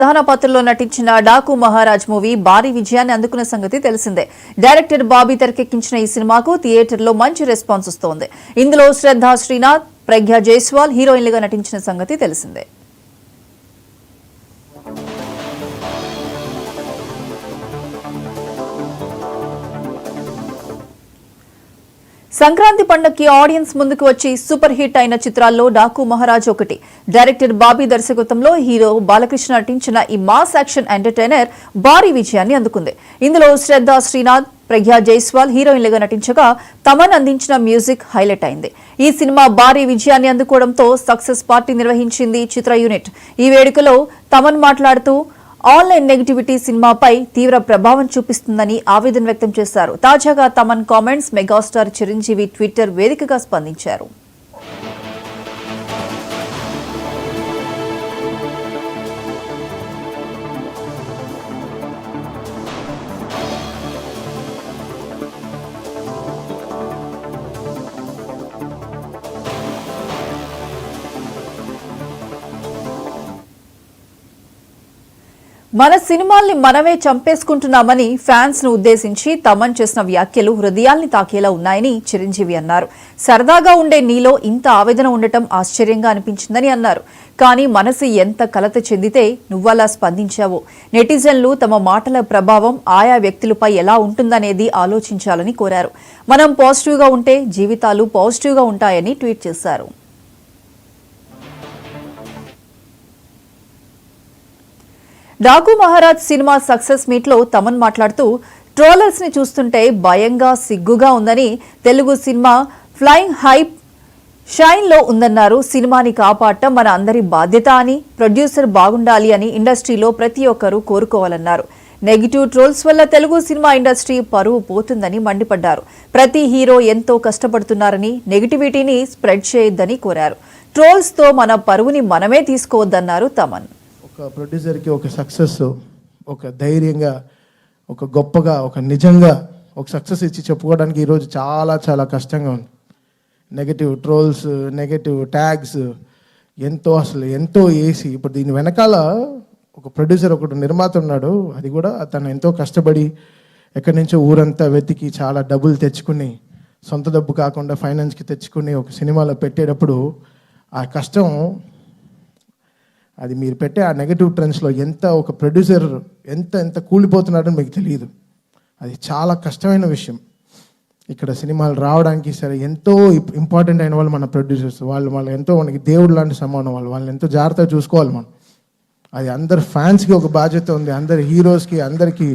ప్రధాన పాత్రలో నటించిన డాకు మహారాజ్ మూవీ భారీ విజయాన్ని అందుకున్న సంగతి తెలిసిందే. డైరెక్టర్ బాబీ తెరకెక్కించిన ఈ సినిమాకు థియేటర్లో మంచి రెస్పాన్స్ వస్తోంది. ఇందులో శ్రద్ధా శ్రీనాథ్, ప్రజ్ఞా జైస్వాల్ హీరోయిన్లుగా నటించిన సంగతి తెలిసిందే. సంక్రాంతి పండుగకి ఆడియన్స్ ముందుకు వచ్చి సూపర్ హిట్ అయిన చిత్రాల్లో డాకు మహారాజ్ ఒకటి. డైరెక్టర్ బాబీ దర్శకత్వంలో హీరో బాలకృష్ణ నటించిన ఈ మాస్ యాక్షన్ ఎంటర్టైనర్ భారీ విజయాన్ని అందుకుంది. ఇందులో శ్రద్ధా శ్రీనాథ్, ప్రజ్ఞా జైస్వాల్ హీరోయిన్లుగా నటించగా తమన్ అందించిన మ్యూజిక్ హైలైట్ అయింది. ఈ సినిమా భారీ విజయాన్ని అందుకోవడంతో సక్సెస్ పార్టీ నిర్వహించింది చిత్ర యూనిట్. ఈ వేడుకలో తమన్ మాట్లాడుతూ ఆన్లైన్ నెగిటివిటీ సినిమాపై తీవ్ర ప్రభావం చూపిస్తుందని ఆవేదన వ్యక్తం చేశారు. తాజాగా Thaman comments megastar Chiranjeevi Twitter వేదికగా స్పందించారు. మన సినిమాల్ని మనమే చంపేసుకుంటున్నామని ఫ్యాన్స్ ను ఉద్దేశించి తమన్ చేసిన వ్యాఖ్యలు హృదయాల్ని తాకేలా ఉన్నాయని చిరంజీవి అన్నారు. సరదాగా ఉండే నీలో ఇంత ఆవేదన ఉండటం ఆశ్చర్యంగా అనిపించిందని అన్నారు. కానీ మనసు ఎంత కలత చెందితే నువ్వలా స్పందించావో. నెటిజన్లు తమ మాటల ప్రభావం ఆయా వ్యక్తులపై ఎలా ఉంటుందనేది ఆలోచించాలని కోరారు. మనం పాజిటివ్గా ఉంటే జీవితాలు పాజిటివ్గా ఉంటాయని ట్వీట్ చేశారు. Daaku Maharaj cinema success meet లో తమన్ మాట్లాడుతూ ట్రోలర్స్ ని చూస్తుంటే భయంగా సిగ్గుగా ఉందని, Telugu cinema flying hype shine లో ఉందన్నారు. సినిమాని కాపాడటం మన అందరి బాధ్యత అని, ప్రొడ్యూసర్ బాగుండాలి అని ఇండస్ట్రీలో ప్రతి ఒక్కరూ కోరుకోవాలన్నారు. నెగిటివ్ ట్రోల్స్ వల్ల తెలుగు సినిమా ఇండస్ట్రీ పరువు పోతుందని మండిపడ్డారు. ప్రతి హీరో ఎంతో కష్టపడుతున్నారని, నెగిటివిటీని స్ప్రెడ్ చేయొద్దని కోరారు. ట్రోల్స్ తో మన పరువుని మనమే తీసుకోవద్దన్నారు తమన్. ఒక ప్రొడ్యూసర్కి ఒక సక్సెస్, ఒక ధైర్యంగా, ఒక గొప్పగా, ఒక నిజంగా ఒక సక్సెస్ ఇచ్చి చెప్పుకోవడానికి ఈరోజు చాలా చాలా కష్టంగా ఉంది. నెగటివ్ ట్రోల్స్, నెగటివ్ ట్యాగ్స్ ఎంతో వేసి ఇప్పుడు దీని వెనకాల ఒక ప్రొడ్యూసర్, ఒకటి నిర్మాత ఉన్నాడు. అది కూడా తను ఎంతో కష్టపడి ఎక్కడి నుంచో ఊరంతా వెతికి చాలా డబ్బులు తెచ్చుకుని, సొంత డబ్బు కాకుండా ఫైనాన్స్కి తెచ్చుకుని ఒక సినిమాలో పెట్టేటప్పుడు ఆ కష్టం, అది మీరు పెట్టే ఆ నెగటివ్ ట్రెండ్స్లో ఎంత ఒక ప్రొడ్యూసర్ ఎంత కూలిపోతున్నాడని మీకు తెలియదు. అది చాలా కష్టమైన విషయం. ఇక్కడ సినిమాలు రావడానికి సరే ఎంతో ఇంపార్టెంట్ అయిన వాళ్ళు మన ప్రొడ్యూసర్స్. వాళ్ళు ఎంతో మనకి దేవుడు లాంటి సమానం. వాళ్ళని ఎంతో జాగ్రత్తగా చూసుకోవాలి మనం. అది అందరు ఫ్యాన్స్కి ఒక బాధ్యత ఉంది, అందరి హీరోస్కి, అందరికీ